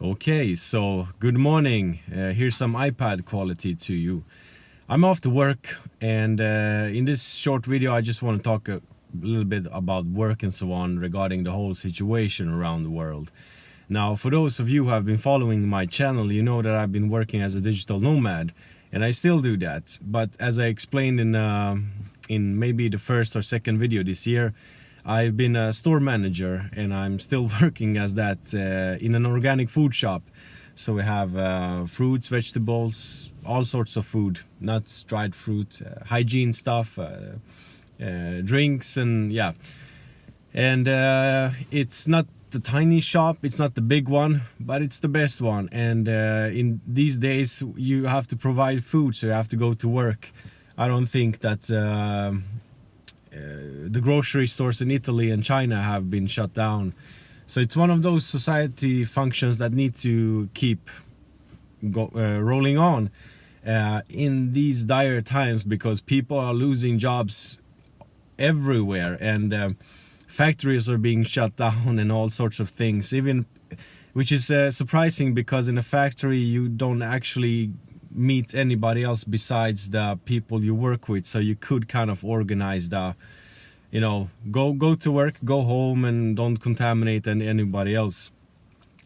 Okay, so good morning. Here's some iPad quality to you. I'm off to work, and in this short video, I just want to talk a little bit about work and so on regarding the whole situation around the world. Now, for those of you who have been following my channel, you know that I've been working as a digital nomad, and I still do that. But as I explained in maybe the first or second video this year, I've been a store manager, and I'm still working as that in an organic food shop. So we have fruits, vegetables, all sorts of food, nuts, dried fruit, hygiene stuff, drinks, and yeah. And it's not the tiny shop, it's not the big one, but it's the best one. And in these days, you have to provide food, so you have to go to work. I don't think that the grocery stores in Italy and China have been shut down. So it's one of those society functions that need to keep rolling on in these dire times, because people are losing jobs everywhere, and factories are being shut down and all sorts of things, even, which is surprising, because in a factory you don't actually meet anybody else besides the people you work with. So you could kind of organize the, you know, go to work, go home, and don't contaminate anybody else.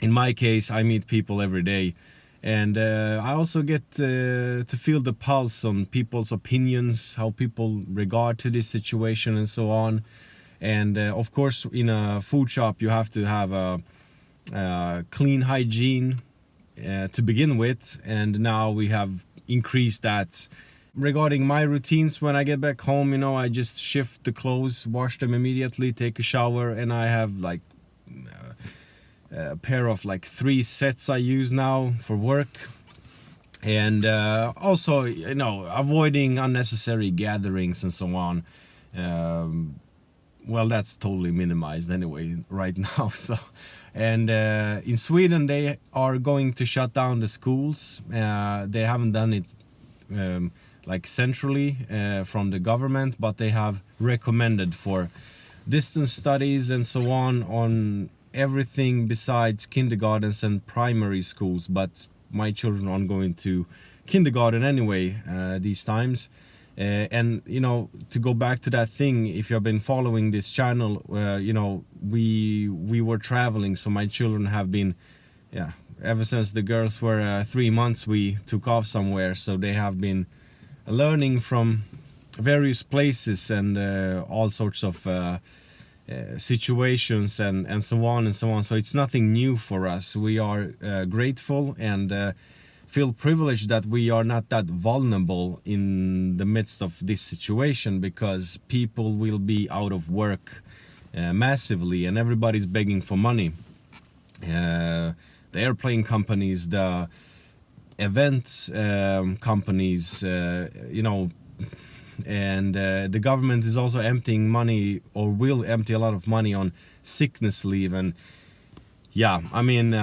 In my case, I meet people every day, and I also get to feel the pulse on people's opinions, how people regard to this situation and so on. And of course, in a food shop, you have to have a clean hygiene to begin with, and now we have increased that. Regarding my routines, when I get back home, you know, I just shift the clothes, wash them immediately, take a shower, and I have like a pair of like 3 sets I use now for work. And also, you know, avoiding unnecessary gatherings and so on. Well, that's totally minimized anyway right now. So, and in Sweden, they are going to shut down the schools. They haven't done it like centrally from the government, but they have recommended for distance studies and so on everything besides kindergartens and primary schools. But my children are going to kindergarten anyway these times. And you know, to go back to that thing, if you've been following this channel, you know, we were traveling, so my children have been, yeah, ever since the girls were 3 months, we took off somewhere. So they have been learning from various places and all sorts of situations and so on and so on. So it's nothing new for us. We are grateful and feel privileged that we are not that vulnerable in the midst of this situation, because people will be out of work massively, and everybody's begging for money. The airplane companies, the events companies, you know, and the government is also emptying money, or will empty a lot of money, on sickness leave. And yeah, I mean,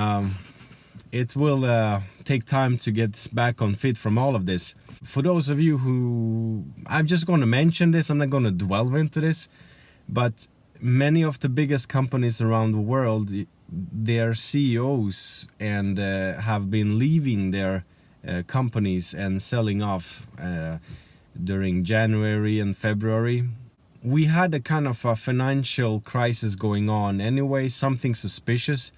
it will take time to get back on fit from all of this. For those of you who, I'm just going to mention this, I'm not going to dwell into this, but many of the biggest companies around the world, their CEOs and have been leaving their companies and selling off during January and February. We had a kind of a financial crisis going on anyway, something suspicious.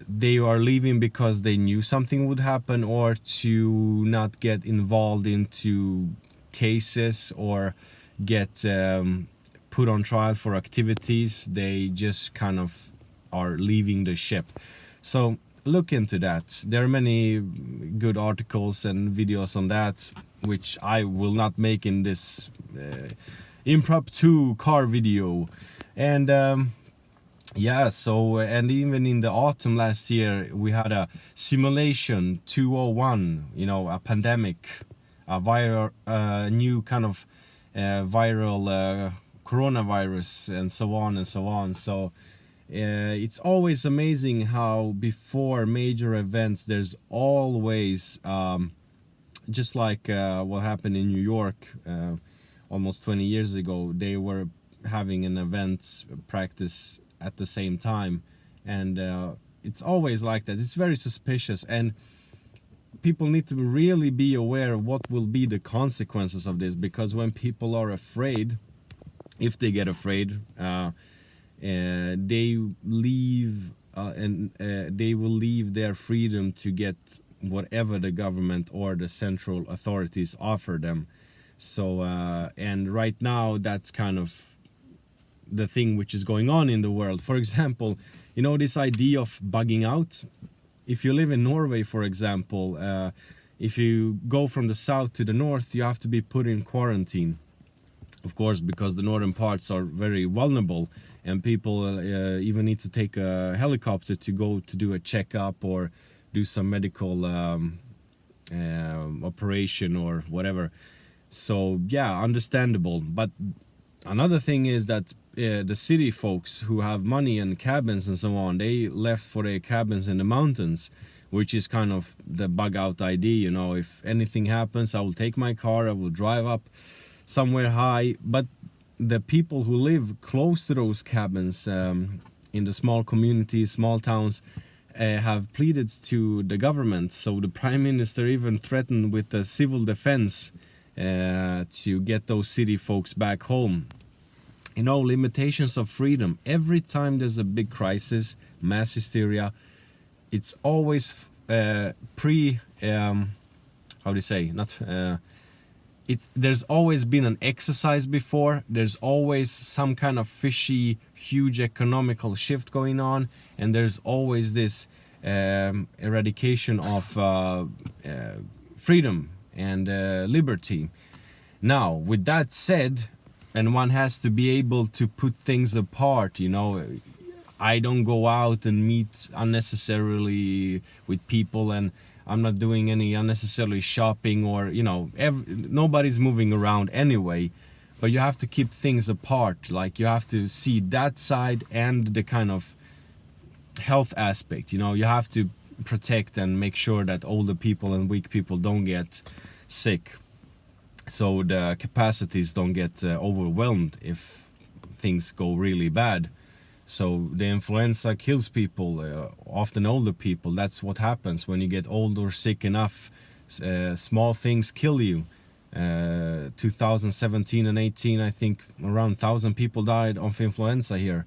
They are leaving because they knew something would happen, or to not get involved into cases or get put on trial for activities. They just kind of are leaving the ship. So look into that. There are many good articles and videos on that, which I will not make in this impromptu car video. And yeah, so, and even in the autumn last year, we had a simulation 201, you know, a pandemic, a new kind of viral coronavirus, and so on and so on. So it's always amazing how before major events, there's always, just like what happened in New York almost 20 years ago, they were having an event practice at the same time, and it's always like that. It's very suspicious, and people need to really be aware of what will be the consequences of this, because when people are afraid, if they get afraid, they leave and they will leave their freedom to get whatever the government or the central authorities offer them. So and right now that's kind of the thing which is going on in the world. For example, this idea of bugging out. If you live in Norway, for example, if you go from the south to the north, you have to be put in quarantine, of course, because the northern parts are very vulnerable, and people even need to take a helicopter to go to do a checkup or do some medical operation or whatever. So yeah, understandable. But another thing is that the city folks who have money and cabins and so on, they left for their cabins in the mountains, which is kind of the bug out idea. If anything happens, I will take my car, I will drive up somewhere high. But the people who live close to those cabins, in the small communities, small towns, have pleaded to the government. So the prime minister even threatened with the civil defense to get those city folks back home. Limitations of freedom. Every time there's a big crisis, mass hysteria, it's always there's always been an exercise before. There's always some kind of fishy, huge economical shift going on, and there's always this eradication of freedom and liberty. Now, with that said, and one has to be able to put things apart. I don't go out and meet unnecessarily with people, and I'm not doing any unnecessarily shopping, or nobody's moving around anyway. But you have to keep things apart. Like, you have to see that side and the kind of health aspect. You have to protect and make sure that older people and weak people don't get sick, so the capacities don't get overwhelmed if things go really bad. So the influenza kills people, often older people. That's what happens when you get old or sick enough. Small things kill you. 2017 and 18, I think around 1,000 people died of influenza here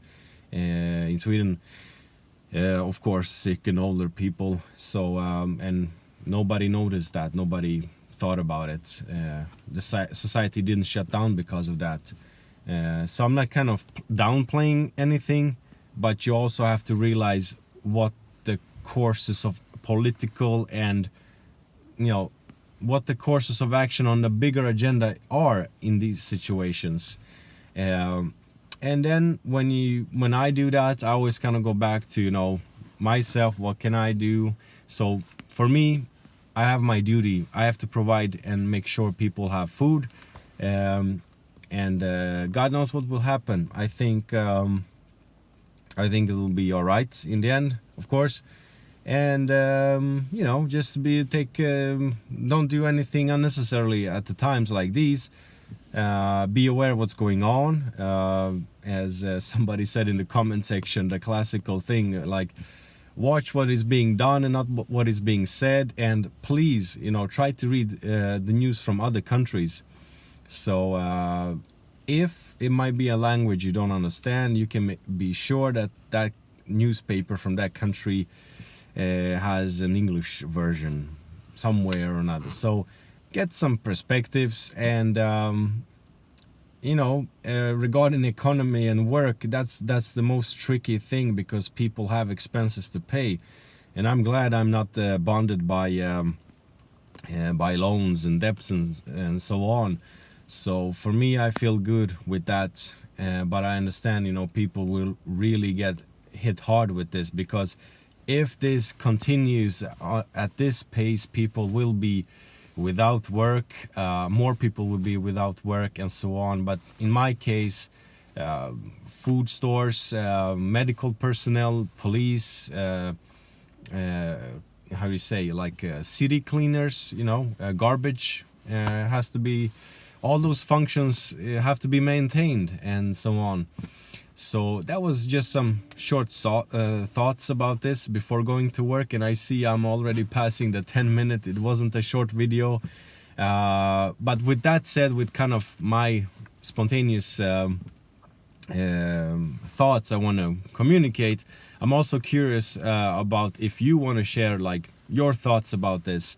in Sweden. Of course, sick and older people. So and nobody noticed that. Nobody thought about it. The society didn't shut down because of that. So I'm not kind of downplaying anything, but you also have to realize what the courses of political and what the courses of action on the bigger agenda are in these situations. And then when I do that, I always kind of go back to myself. What can I do? So for me, I have my duty. I have to provide and make sure people have food, and God knows what will happen. I think it will be all right in the end, of course. And just don't do anything unnecessarily at the times like these. Be aware of what's going on. As somebody said in the comment section, the classical thing, like, watch what is being done and not what is being said, and please, try to read the news from other countries. So if it might be a language you don't understand, you can be sure that that newspaper from that country has an English version somewhere or another. So get some perspectives. And regarding economy and work, that's the most tricky thing, because people have expenses to pay, and I'm glad I'm not bonded by loans and debts and so on. So for me, I feel good with that, but I understand people will really get hit hard with this, because if this continues at this pace, people will be without work, more people will be without work, and so on. But in my case, food stores, medical personnel, police, city cleaners, garbage has to be, all those functions have to be maintained, and so on. So that was just some short thoughts about this before going to work, and I see I'm already passing the 10 minute. It wasn't a short video, but with that said, with kind of my spontaneous thoughts I want to communicate, I'm also curious about if you want to share like your thoughts about this,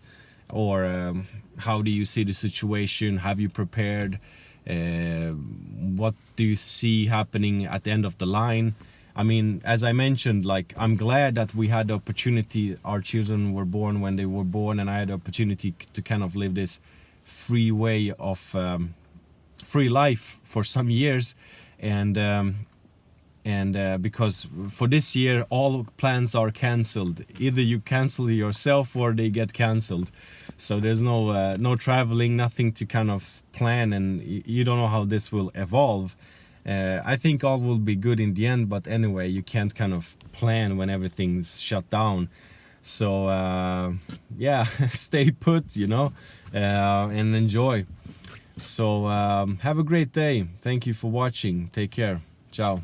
or how do you see the situation? Have you prepared? What do you see happening at the end of the line? I mean, as I mentioned, like, I'm glad that we had the opportunity, our children were born when they were born, and I had the opportunity to kind of live this free way of free life for some years. And because for this year all plans are cancelled. Either you cancel yourself or they get cancelled. So there's no traveling, nothing to kind of plan, and you don't know how this will evolve. I think all will be good in the end, but anyway, you can't kind of plan when everything's shut down. So yeah, stay put, you know, and enjoy. So have a great day. Thank you for watching. Take care. Ciao.